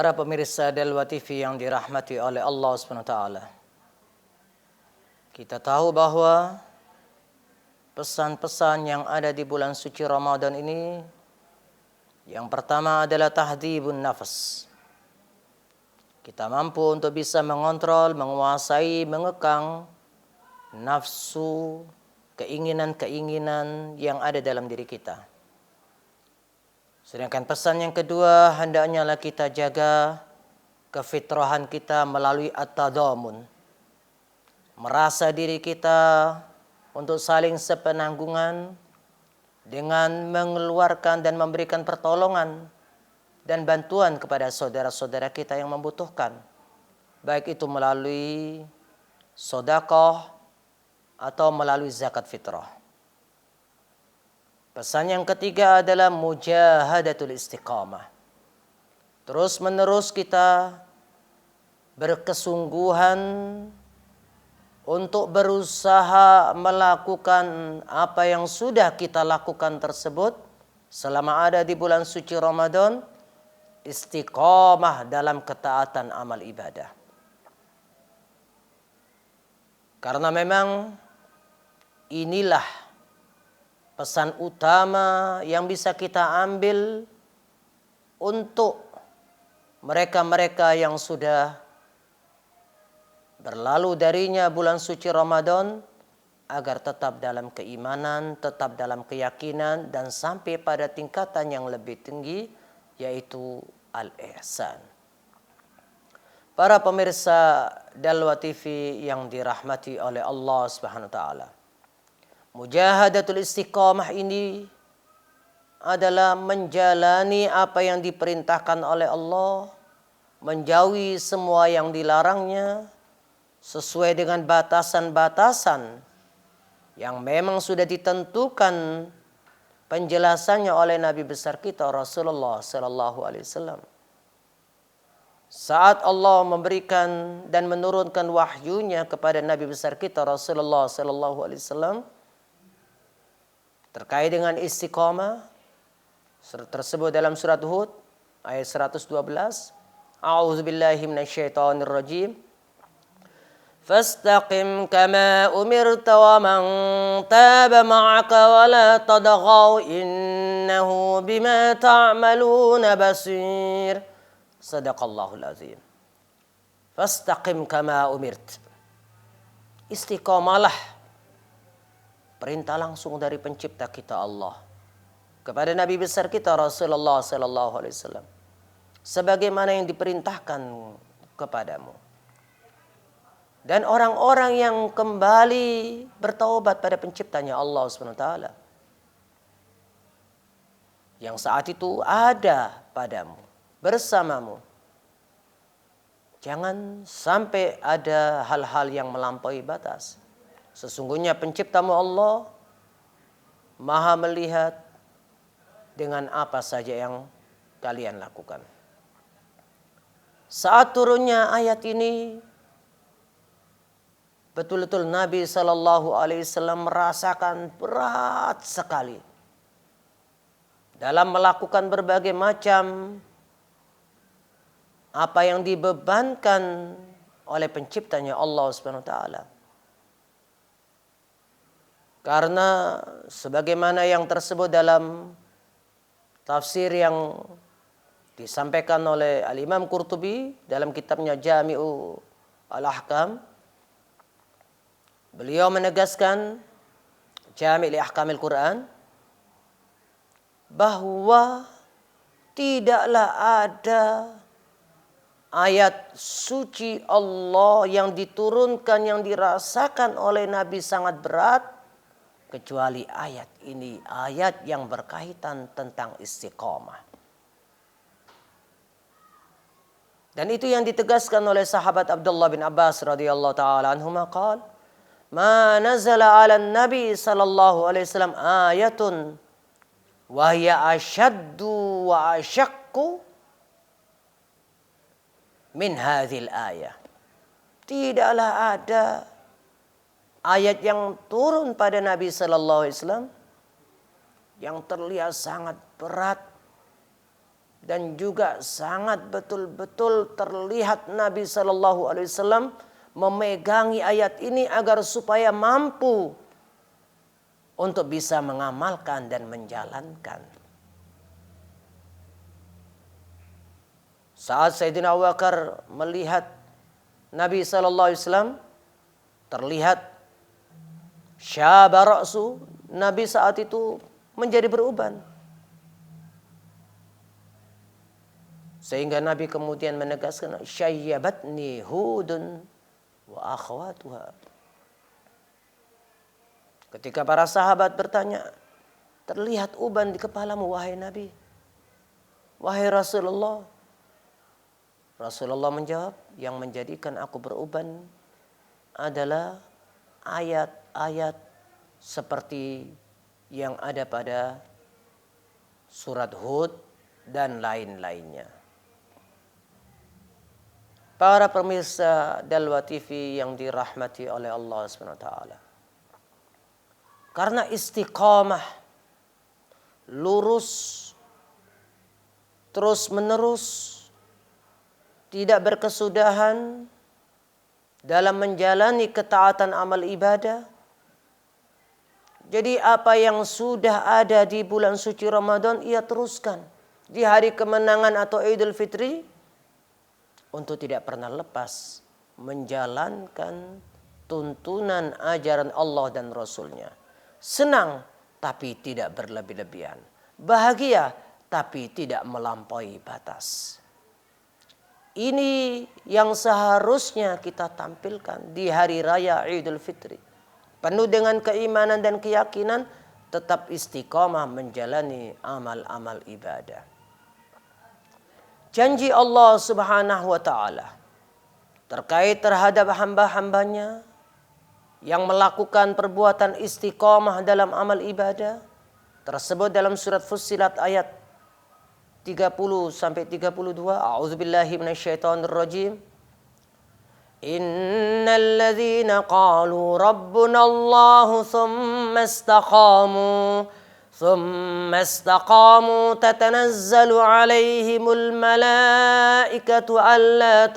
Para pemirsa Dalwa TV yang dirahmati oleh Allah SWT. Kita tahu bahwa pesan-pesan yang ada di bulan suci Ramadan ini, yang pertama adalah tahdhibun nafas. Kita mampu untuk bisa mengontrol, menguasai, mengekang nafsu, keinginan-keinginan yang ada dalam diri kita. Sedangkan pesan yang kedua, hendaknya kita jaga kefitrahan kita melalui at-tadamun. Merasa diri kita untuk saling sepenanggungan dengan mengeluarkan dan memberikan pertolongan dan bantuan kepada saudara-saudara kita yang membutuhkan. Baik itu melalui sedekah atau melalui zakat fitrah. Pesan yang ketiga adalah mujahadatul istiqamah. Terus menerus kita berkesungguhan untuk berusaha melakukan apa yang sudah kita lakukan tersebut selama ada di bulan suci Ramadan, istiqamah dalam ketaatan amal ibadah. Karena memang inilah pesan utama yang bisa kita ambil untuk mereka-mereka yang sudah berlalu darinya bulan suci Ramadan, agar tetap dalam keimanan, tetap dalam keyakinan, dan sampai pada tingkatan yang lebih tinggi, yaitu al-ihsan. Para pemirsa Dalwa TV yang dirahmati oleh Allah Subhanahu wa taala. Mujahadatul istiqamah ini adalah menjalani apa yang diperintahkan oleh Allah, menjauhi semua yang dilarangnya, sesuai dengan batasan-batasan yang memang sudah ditentukan penjelasannya oleh Nabi besar kita Rasulullah sallallahu alaihi wasallam. Saat Allah memberikan dan menurunkan wahyunya kepada Nabi besar kita Rasulullah sallallahu alaihi wasallam terkait dengan istiqamah, tersebut dalam surat Hud ayat 112. A'udzubillahi minasyaitonir rajim. Fastaqim kama umirta wa man taba ma'aka wa la tadghaw innahu bima ta'maluna basir. Sadaqallahul azim. Fastaqim kama umirt. Istiqamalah. Perintah langsung dari pencipta kita Allah kepada Nabi besar kita Rasulullah sallallahu alaihi wasallam, sebagaimana yang diperintahkan kepadamu. Dan orang-orang yang kembali bertaubat pada penciptanya Allah Subhanahu wa taala, yang saat itu ada padamu, bersamamu. Jangan sampai ada hal-hal yang melampaui batas. Sesungguhnya penciptamu Allah Maha melihat dengan apa saja yang kalian lakukan. Saat turunnya ayat ini, betul-betul Nabi Sallallahu Alaihi Wasallam merasakan berat sekali dalam melakukan berbagai macam apa yang dibebankan oleh penciptanya Allah Subhanahu wa taala. Karena sebagaimana yang tersebut dalam tafsir yang disampaikan oleh Al-Imam Qurtubi dalam kitabnya Jami'u Al-Ahkam, beliau menegaskan Jami' li Ahkamil Quran, bahwa tidaklah ada ayat suci Allah yang diturunkan, yang dirasakan oleh Nabi sangat berat, kecuali ayat ini, ayat yang berkaitan tentang istiqamah. Dan itu yang ditegaskan oleh sahabat Abdullah bin Abbas radhiyallahu taala anhuma qala, "Ma nazala 'alan Nabi sallallahu alaihi wasallam ayatun wa hiya ashaddu wa ashaqqu min hadhil ayah." Tidaklah ada ayat yang turun pada Nabi sallallahu alaihi wasallam yang terlihat sangat berat dan juga sangat betul-betul terlihat Nabi Shallallahu Alaihi Wasallam memegangi ayat ini agar supaya mampu untuk bisa mengamalkan dan menjalankan. Saat Sayyidina Abu Bakar melihat Nabi Shallallahu Alaihi Wasallam, terlihat syaba ra'su, Nabi saat itu menjadi beruban. Sehingga Nabi kemudian menegaskan, syayyabatni Hudun wa akhwatuha. Ketika para sahabat bertanya, terlihat uban di kepalamu wahai Nabi, wahai Rasulullah. Rasulullah menjawab, yang menjadikan aku beruban adalah ayat-ayat seperti yang ada pada surat Hud dan lain-lainnya. Para pemirsa Dalwa TV yang dirahmati oleh Allah SWT. Karena istiqamah, lurus, terus menerus, tidak berkesudahan dalam menjalani ketaatan amal ibadah. Jadi apa yang sudah ada di bulan suci Ramadan, ia teruskan di hari kemenangan atau Idul Fitri, untuk tidak pernah lepas menjalankan tuntunan ajaran Allah dan Rasulnya. Senang tapi tidak berlebih-lebihan. Bahagia tapi tidak melampaui batas. Ini yang seharusnya kita tampilkan di hari raya Idul Fitri. Penuh dengan keimanan dan keyakinan, tetap istiqamah menjalani amal-amal ibadah. Janji Allah Subhanahu wa Ta'ala terkait terhadap hamba-hambanya yang melakukan perbuatan istiqamah dalam amal ibadah tersebut dalam surat Fussilat ayat 30 sampai 32. A'udzubillahi minasyaitonir rajim. Innal ladzina qalu rabbuna Allahu tsumma istaqamu ثم استقاموا تتنزل عليهم الملائكة ألا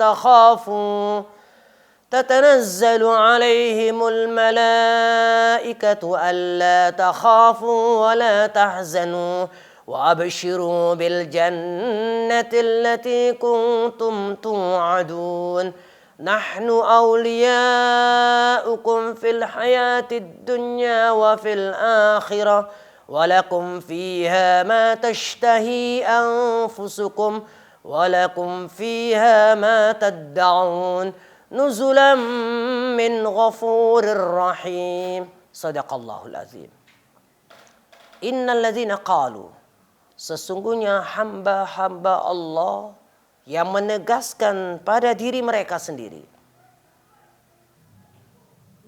تخافوا ولا تحزنوا وأبشروا بالجنة التي كنتم توعدون نحن أولياؤكم في الحياة الدنيا وفي الآخرة ولكم فيها ما تشتهي أنفسكم ولكم فيها ما تدعون نزلا من غفور رحيم صدق الله العظيم. Innal ladzina qalu, sesungguhnya hamba-hamba Allah yang menegaskan pada diri mereka sendiri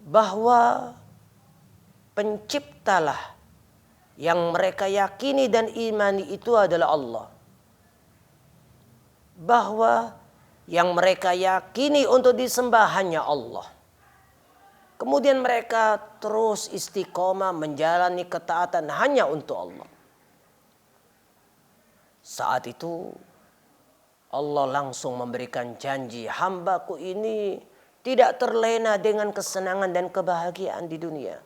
bahwa penciptalah yang mereka yakini dan imani itu adalah Allah. Bahwa yang mereka yakini untuk disembah hanya Allah. Kemudian mereka terus istiqomah menjalani ketaatan hanya untuk Allah. Saat itu Allah langsung memberikan janji, hambaku ini tidak terlena dengan kesenangan dan kebahagiaan di dunia.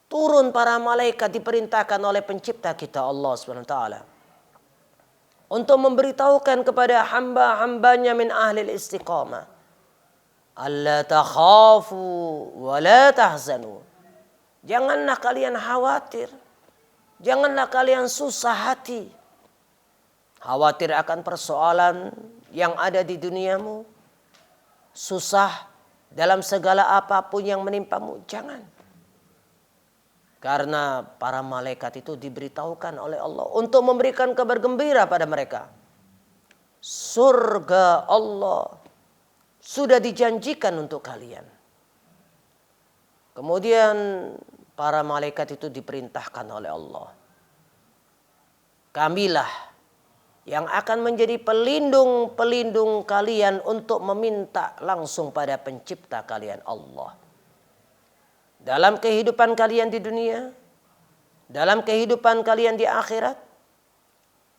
Turun para malaikat diperintahkan oleh pencipta kita Allah SWT untuk memberitahukan kepada hamba-hambanya min ahli istiqamah, alla takhafu wa la tahzanu. Janganlah kalian khawatir, janganlah kalian susah hati. Khawatir akan persoalan yang ada di duniamu, susah dalam segala apapun yang menimpamu, jangan. Karena para malaikat itu diberitahukan oleh Allah untuk memberikan kabar gembira pada mereka. Surga Allah sudah dijanjikan untuk kalian. Kemudian para malaikat itu diperintahkan oleh Allah. Kamilah yang akan menjadi pelindung-pelindung kalian untuk meminta langsung pada pencipta kalian Allah. Dalam kehidupan kalian di dunia, dalam kehidupan kalian di akhirat,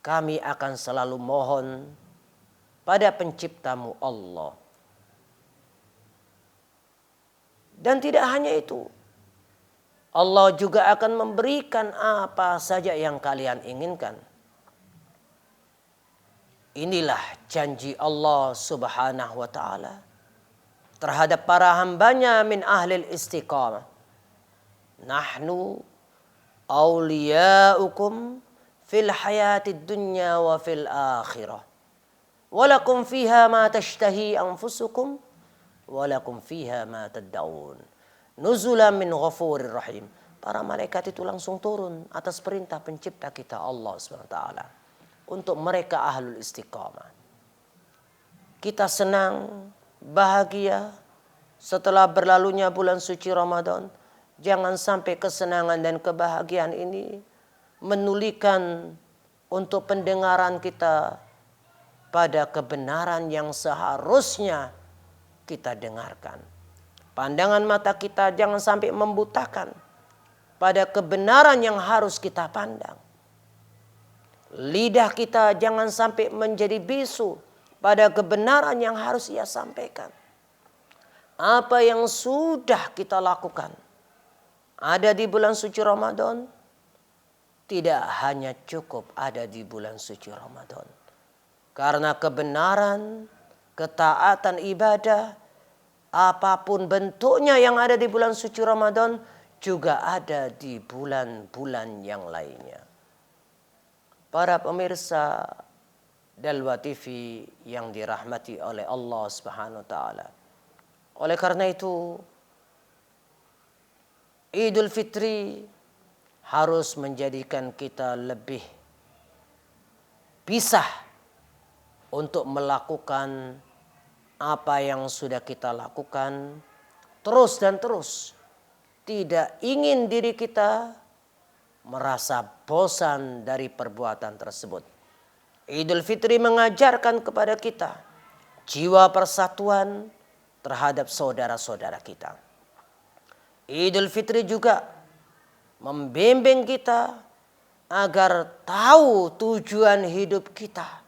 kami akan selalu mohon pada penciptamu Allah. Dan tidak hanya itu, Allah juga akan memberikan apa saja yang kalian inginkan. Inilah janji Allah subhanahu wa ta'ala terhadap para hambanya min ahlil istiqamah. Nahnu awliyaukum fil hayatid dunya wa fil akhirah. Walakum fiha ma tashtahi anfusukum walakum fiha ma tad'un. Nuzulan min ghafurir rahim. Para malaikat itu langsung turun atas perintah pencipta kita Allah Subhanahu wa taala untuk mereka ahlul istiqamah. Kita senang, bahagia setelah berlalunya bulan suci Ramadan. Jangan sampai kesenangan dan kebahagiaan ini menulikan untuk pendengaran kita pada kebenaran yang seharusnya kita dengarkan. Pandangan mata kita jangan sampai membutakan pada kebenaran yang harus kita pandang. Lidah kita jangan sampai menjadi bisu pada kebenaran yang harus ia sampaikan. Apa yang sudah kita lakukan ada di bulan suci Ramadan, tidak hanya cukup ada di bulan suci Ramadan. Karena kebenaran, ketaatan ibadah, apapun bentuknya yang ada di bulan suci Ramadan, juga ada di bulan-bulan yang lainnya. Para pemirsa Dalwa TV yang dirahmati oleh Allah Subhanahu wa taala. Oleh karena itu, Idul Fitri harus menjadikan kita lebih pisah untuk melakukan apa yang sudah kita lakukan terus dan terus. Tidak ingin diri kita merasa bosan dari perbuatan tersebut. Idul Fitri mengajarkan kepada kita jiwa persatuan terhadap saudara-saudara kita. Idul Fitri juga membimbing kita agar tahu tujuan hidup kita.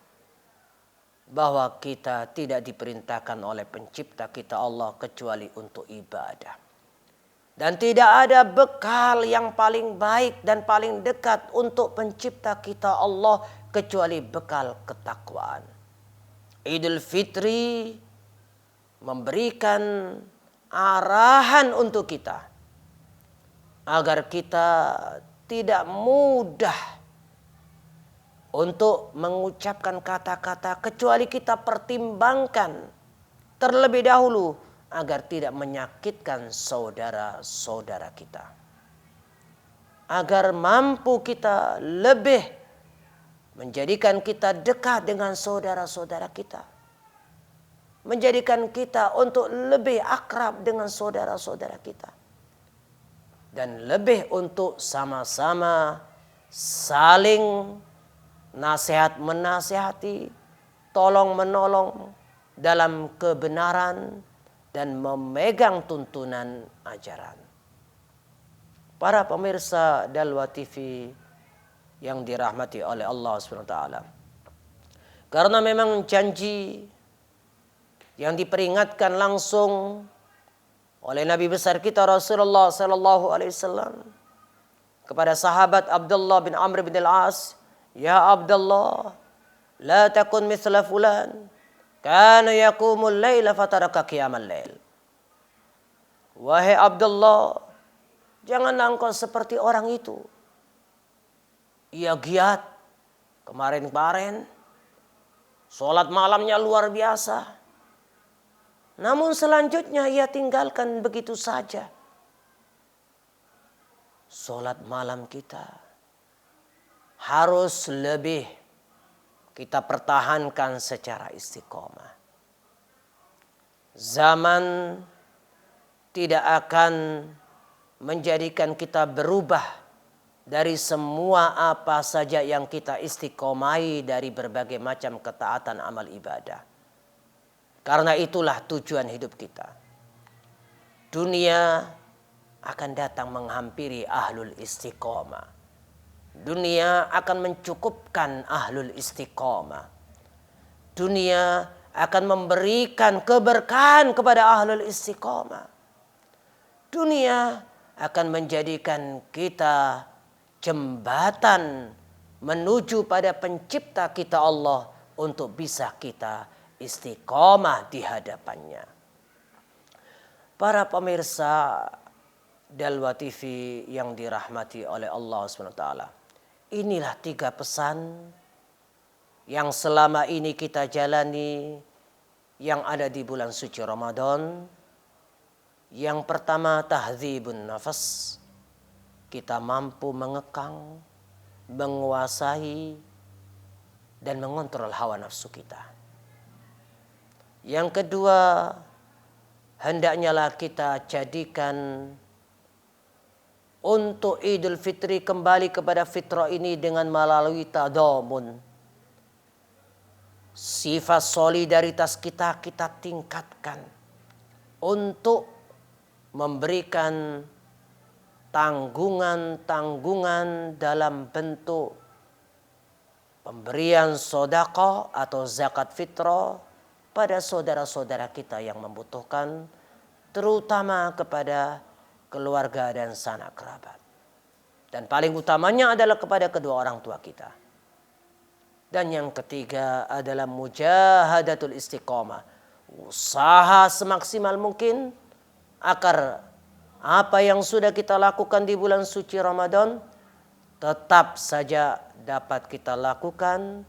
Bahwa kita tidak diperintahkan oleh pencipta kita Allah kecuali untuk ibadah. Dan tidak ada bekal yang paling baik dan paling dekat untuk pencipta kita Allah kecuali bekal ketakwaan. Idul Fitri memberikan arahan untuk kita agar kita tidak mudah untuk mengucapkan kata-kata kecuali kita pertimbangkan terlebih dahulu agar tidak menyakitkan saudara-saudara kita. Agar mampu kita lebih menjadikan kita dekat dengan saudara-saudara kita. Menjadikan kita untuk lebih akrab dengan saudara-saudara kita. Dan lebih untuk sama-sama saling nasihat menasihati, tolong menolong dalam kebenaran dan memegang tuntunan ajaran. Para pemirsa Dalwa TV yang dirahmati oleh Allah SWT. Karena memang janji yang diperingatkan langsung oleh Nabi besar kita Rasulullah sallallahu alaihi wasallam kepada sahabat Abdullah bin Amr bin Al-As, "Ya Abdullah, la takun mithla fulan, kana yaqumul laila fataraka qiyamal lail." Wahai Abdullah, janganlah engkau seperti orang itu. Ia giat kemarin-kemarin, sholat malamnya luar biasa. Namun selanjutnya ia tinggalkan begitu saja. Sholat malam kita harus lebih kita pertahankan secara istiqomah. Zaman tidak akan menjadikan kita berubah dari semua apa saja yang kita istiqomahi dari berbagai macam ketaatan amal ibadah. Karena itulah tujuan hidup kita. Dunia akan datang menghampiri ahlul istiqomah. Dunia akan mencukupkan ahlul istiqomah. Dunia akan memberikan keberkahan kepada ahlul istiqomah. Dunia akan menjadikan kita jembatan menuju pada pencipta kita Allah untuk bisa kita istiqomah di hadapannya. Para pemirsa Dalwa TV yang dirahmati oleh Allah SWT. Inilah 3 pesan yang selama ini kita jalani yang ada di bulan suci Ramadan. Yang pertama, tahdzibun nafas. Kita mampu mengekang, menguasai, dan mengontrol hawa nafsu kita. Yang kedua, hendaknyalah kita jadikan untuk Idul Fitri kembali kepada fitrah ini dengan melalui tadamun. Sifat solidaritas kita tingkatkan untuk memberikan tanggungan-tanggungan dalam bentuk pemberian sedekah atau zakat fitrah pada saudara-saudara kita yang membutuhkan, terutama kepada keluarga dan sanak kerabat. Dan paling utamanya adalah kepada kedua orang tua kita. Dan yang ketiga adalah mujahadatul istiqomah. Usaha semaksimal mungkin agar apa yang sudah kita lakukan di bulan suci Ramadan tetap saja dapat kita lakukan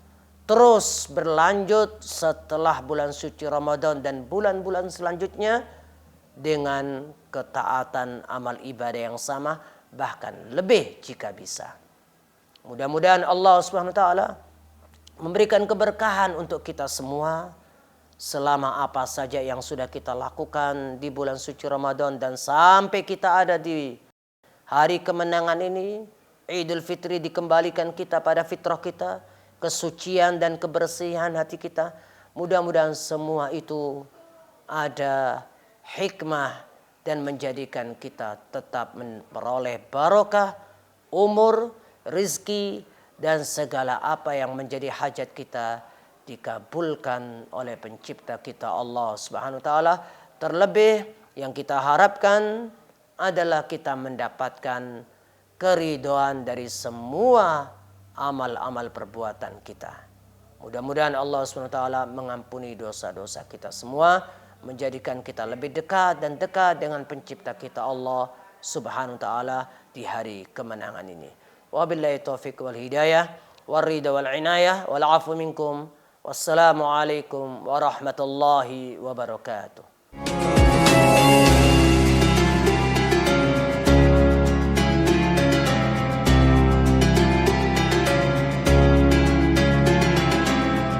terus berlanjut setelah bulan suci Ramadan dan bulan-bulan selanjutnya dengan ketaatan amal ibadah yang sama, bahkan lebih jika bisa. Mudah-mudahan Allah SWT memberikan keberkahan untuk kita semua selama apa saja yang sudah kita lakukan di bulan suci Ramadan dan sampai kita ada di hari kemenangan ini, Idul Fitri, dikembalikan kita pada fitrah kita, kesucian dan kebersihan hati kita. Mudah-mudahan semua itu ada hikmah dan menjadikan kita tetap memperoleh barokah, umur, rizki, dan segala apa yang menjadi hajat kita dikabulkan oleh pencipta kita Allah Subhanahu wa taala. Terlebih yang kita harapkan adalah kita mendapatkan keridhaan dari semua amal-amal perbuatan kita. Mudah-mudahan Allah Subhanahu wa taala mengampuni dosa-dosa kita semua, menjadikan kita lebih dekat dan dekat dengan pencipta kita Allah Subhanahu wa taala di hari kemenangan ini. Wabillahi taufiq wal hidayah, warida wal inayah, wal afu minkum. Wassalamualaikum warahmatullahi wabarakatuh.